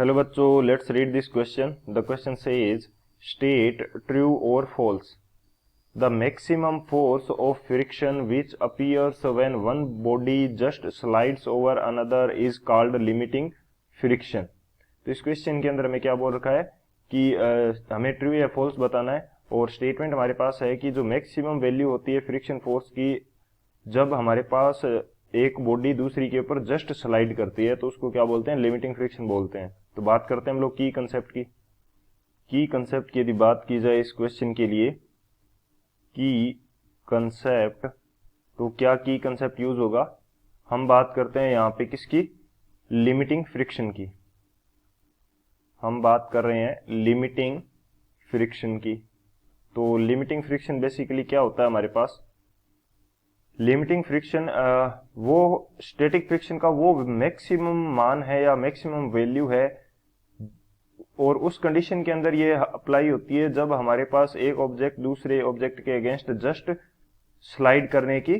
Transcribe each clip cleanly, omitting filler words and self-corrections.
Hello बच्चों, let's read this question. The question says state true और false. The maximum force of friction which appears when one body just slides over another is called limiting friction. तो इस question के अंदर हमें क्या बोल रखा है कि हमें ट्रू या फॉल्स बताना है, और स्टेटमेंट हमारे पास है कि जो मैक्सिमम वैल्यू होती है फ्रिक्शन फोर्स की जब हमारे पास एक बॉडी दूसरी के ऊपर जस्ट स्लाइड करती है तो उसको क्या बोलते हैं, लिमिटिंग फ्रिक्शन बोलते हैं. तो बात करते हैं हम लोग की कंसेप्ट की यदि बात की जाए इस क्वेश्चन के लिए की कंसेप्ट, तो क्या की कंसेप्ट यूज होगा. हम बात करते हैं यहाँ पे किसकी, लिमिटिंग फ्रिक्शन की. हम बात कर रहे हैं लिमिटिंग फ्रिक्शन की. तो लिमिटिंग फ्रिक्शन बेसिकली क्या होता है हमारे पास. लिमिटिंग फ्रिक्शन वो स्टैटिक फ्रिक्शन का वो मैक्सिमम मान है या मैक्सिमम वैल्यू है, और उस कंडीशन के अंदर ये अप्लाई होती है जब हमारे पास एक ऑब्जेक्ट दूसरे ऑब्जेक्ट के अगेंस्ट जस्ट स्लाइड करने की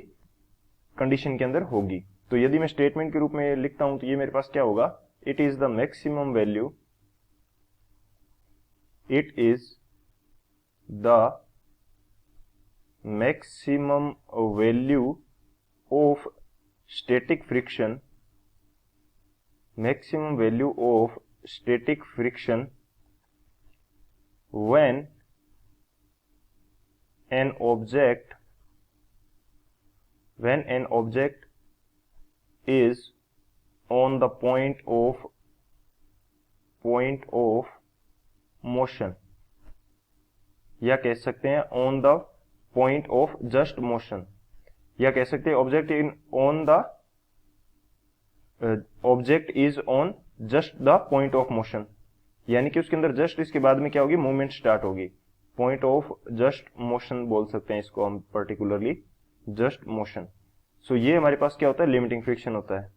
कंडीशन के अंदर होगी. तो यदि मैं स्टेटमेंट के रूप में लिखता हूं तो ये मेरे पास क्या होगा, it is the maximum value, it is the maximum value of static friction, maximum value of static friction when an object is on the point of motion, या कह सकते हैं on the point of just motion, या कह सकते हैं object is on just the point of motion, यानी कि उसके अंदर जस्ट इसके बाद में क्या होगी, मूवमेंट स्टार्ट होगी. पॉइंट ऑफ जस्ट मोशन बोल सकते हैं इसको हम, पर्टिकुलरली जस्ट मोशन. सो ये हमारे पास क्या होता है, लिमिटिंग फ्रिक्शन होता है.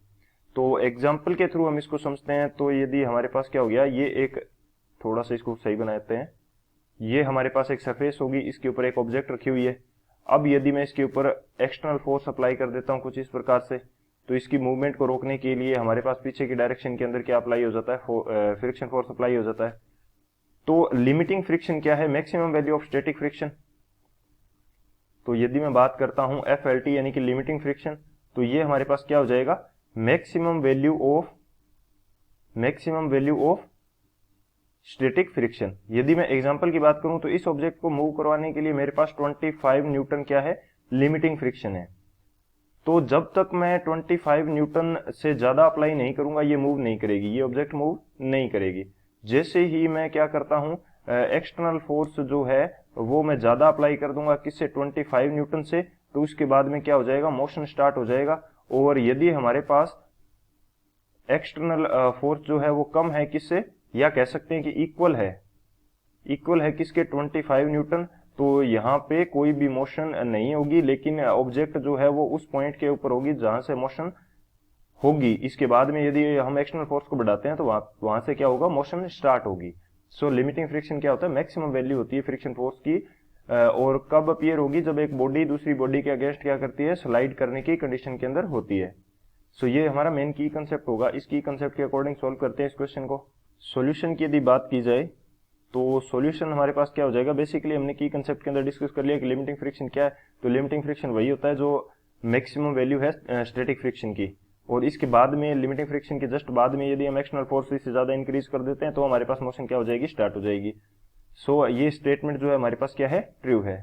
तो एग्जाम्पल के थ्रू हम इसको समझते हैं. तो यदि हमारे पास क्या हो गया, ये एक थोड़ा सा इसको सही बनाते हैं, ये हमारे पास एक सरफेस होगी, इसके ऊपर एक ऑब्जेक्ट रखी हुई है. अब यदि मैं इसके ऊपर एक्सटर्नल फोर्स अप्लाई कर देता हूं कुछ इस प्रकार से, तो इसकी मूवमेंट को रोकने के लिए हमारे पास पीछे की डायरेक्शन के अंदर क्या अप्लाई हो जाता है, फ्रिक्शन फोर्स अप्लाई हो जाता है. तो लिमिटिंग फ्रिक्शन क्या है, maximum value of static friction. तो यदि मैं बात करता हूं FLT यानी कि लिमिटिंग फ्रिक्शन, तो ये हमारे पास क्या हो जाएगा, maximum value of static friction. यदि मैं एग्जांपल की बात करूं तो इस ऑब्जेक्ट को मूव करवाने के लिए मेरे पास 25 न्यूटन क्या है, लिमिटिंग फ्रिक्शन है. तो जब तक मैं 25 न्यूटन से ज्यादा अप्लाई नहीं करूंगा ये मूव नहीं करेगी, ये ऑब्जेक्ट मूव नहीं करेगी. जैसे ही मैं क्या करता हूं, एक्सटर्नल फोर्स जो है वो मैं ज्यादा अप्लाई कर दूंगा, किससे, 25 न्यूटन से, तो उसके बाद में क्या हो जाएगा, मोशन स्टार्ट हो जाएगा. और यदि हमारे पास एक्सटर्नल फोर्स जो है वो कम है, किससे, या कह सकते हैं कि इक्वल है किसके, 25 न्यूटन, तो यहाँ पे कोई भी मोशन नहीं होगी, लेकिन ऑब्जेक्ट जो है वो उस पॉइंट के ऊपर होगी जहां से मोशन होगी. इसके बाद में यदि हम एक्सटर्नल फोर्स को बढ़ाते हैं तो वहां से क्या होगा, मोशन स्टार्ट होगी. सो लिमिटिंग फ्रिक्शन क्या होता है, मैक्सिमम वैल्यू होती है फ्रिक्शन फोर्स की, और कब अपीयर होगी, जब एक बॉडी दूसरी बॉडी के अगेंस्ट क्या करती है, स्लाइड करने की कंडीशन के अंदर होती है. सो ये हमारा मेन की कंसेप्ट होगा. इस की कंसेप्ट के अकॉर्डिंग सोल्व करते हैं इस क्वेश्चन को. सॉल्यूशन की यदि बात की जाए तो सॉल्यूशन हमारे पास क्या हो जाएगा, बेसिकली हमने की कंसेप्ट के अंदर डिस्कस कर लिया कि लिमिटिंग फ्रिक्शन क्या है. तो लिमिटिंग फ्रिक्शन वही होता है जो मैक्सिमम वैल्यू है स्टैटिक फ्रिक्शन की, और इसके बाद में लिमिटिंग फ्रिक्शन के जस्ट बाद में यदि हम एक्सटर्नल फोर्स से ज्यादा इंक्रीज कर देते हैं तो हमारे पास मोशन क्या हो जाएगी, स्टार्ट हो जाएगी. सो ये स्टेटमेंट जो है हमारे पास क्या है, ट्रू है.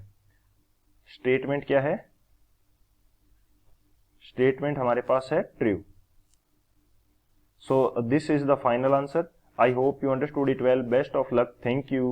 स्टेटमेंट क्या है, स्टेटमेंट हमारे पास है true. So this is the final answer. I hope you understood it well. Best of luck. Thank you.